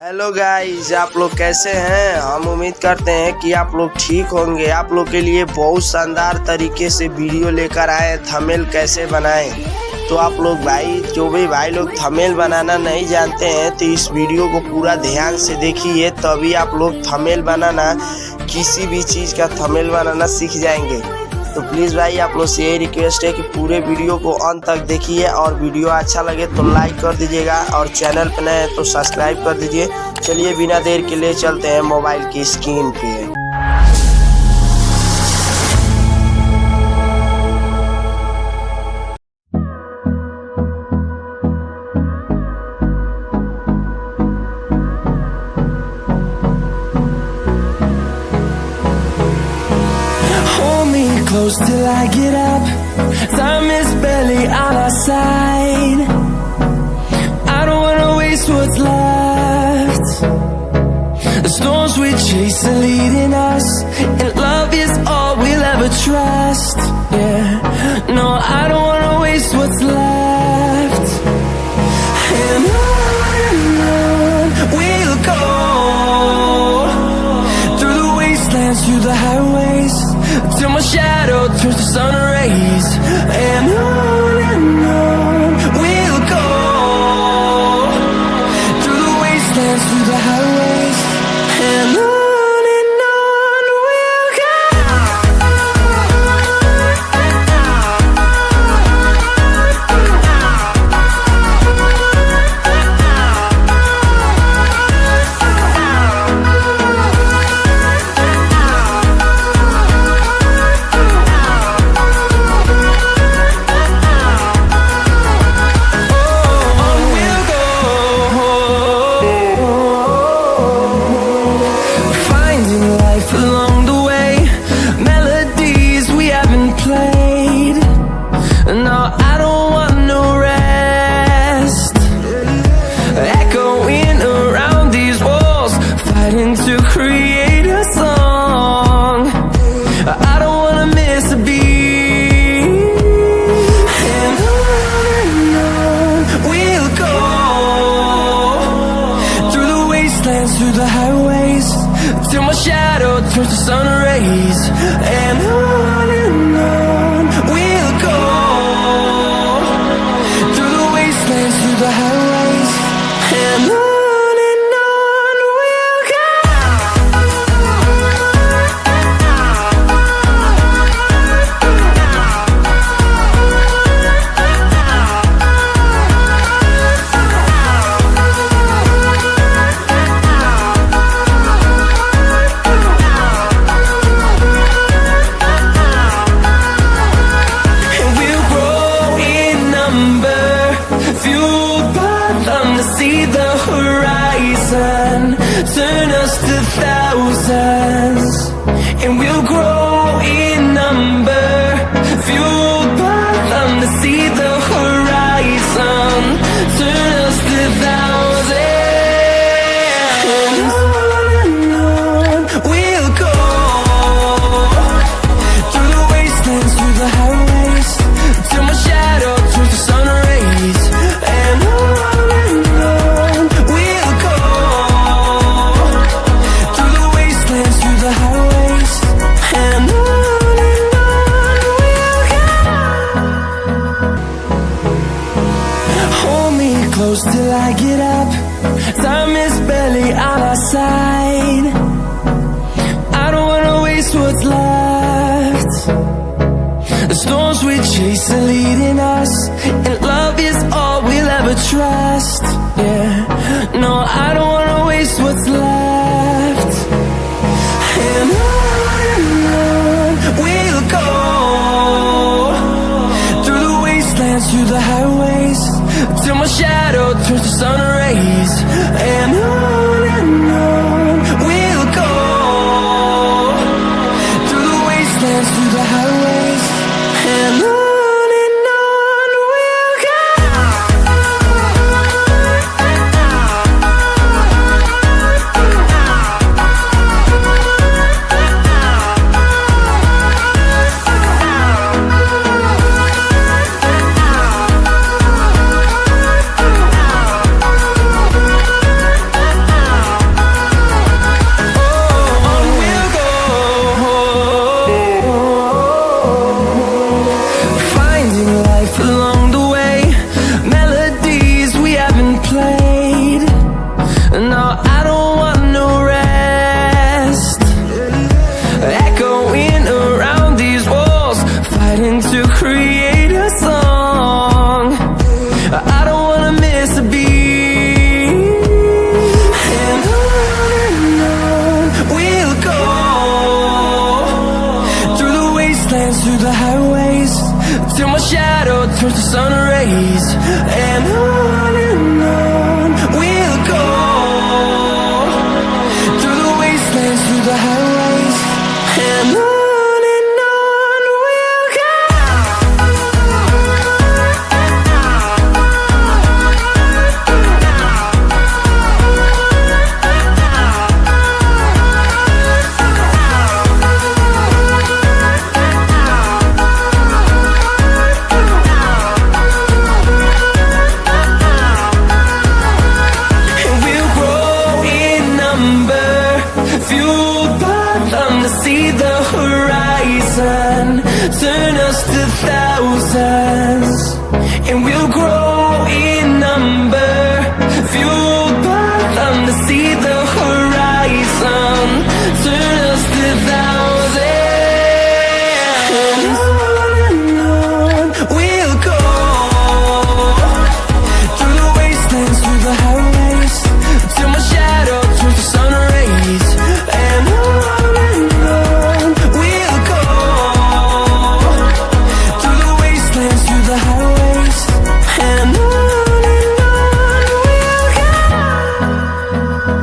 Hello guys, आप लोग कैसे हैं। हम उम्मीद करते हैं कि आप लोग ठीक होंगे। आप लोग के लिए बहुत शानदार तरीके से वीडियो लेकर आए हैं, थंबनेल कैसे बनाएं। तो आप लोग जो भी भाई लोग थंबनेल बनाना नहीं जानते हैं तो इस वीडियो को पूरा ध्यान से देखिए, तभी आप लोग थंबनेल बनाना, किसी भी चीज़ का थंबनेल बनाना सीख जाएंगे। तो प्लीज़ भाई आप लोग से यही रिक्वेस्ट है कि पूरे वीडियो को अंत तक देखिए और वीडियो अच्छा लगे तो लाइक कर दीजिएगा और चैनल पर नए हैं तो सब्सक्राइब कर दीजिए। चलिए बिना देर के लिए चलते हैं मोबाइल की स्क्रीन पे। Close till I get up. Time is barely on our side. I don't wanna waste what's left. The storms we chase are leading us, and love is all we'll ever trust. Yeah, no, I don't wanna waste what's left. And on we'll go, through the wastelands, through the highways, till my shadow turns to sun rays. And on we'll go, through the wastelands, through the highways. And on we'll go. To create a song, I don't wanna miss a beat. And on we'll go, through the wastelands, through the highways, till my shadow turns to sun rays. And on we'll go, through the wastelands, through the highways. And on. See the horizon, turn us to thousands, and we'll grow in number, fueled by them to see the horizon, turn us to thousands. And on we'll go, through the wastelands, through the highways, till my shadow turns to sun rays. And close till I get up. Time is barely on our side. I don't wanna waste what's left. The storms we chase are leading us, and love is all we'll ever trust. Yeah, no, I don't wanna waste what's left. And on we'll go, through the wastelands, through the highways, till my shadow turns to sun rays. And on we'll go, through the wastelands, through the highways. And on. towards the sun rays, and on we'll go, through the wastelands, through the highways, and on we'll go. Fueled by them to see the horizon, turn us to thousands, and we'll grow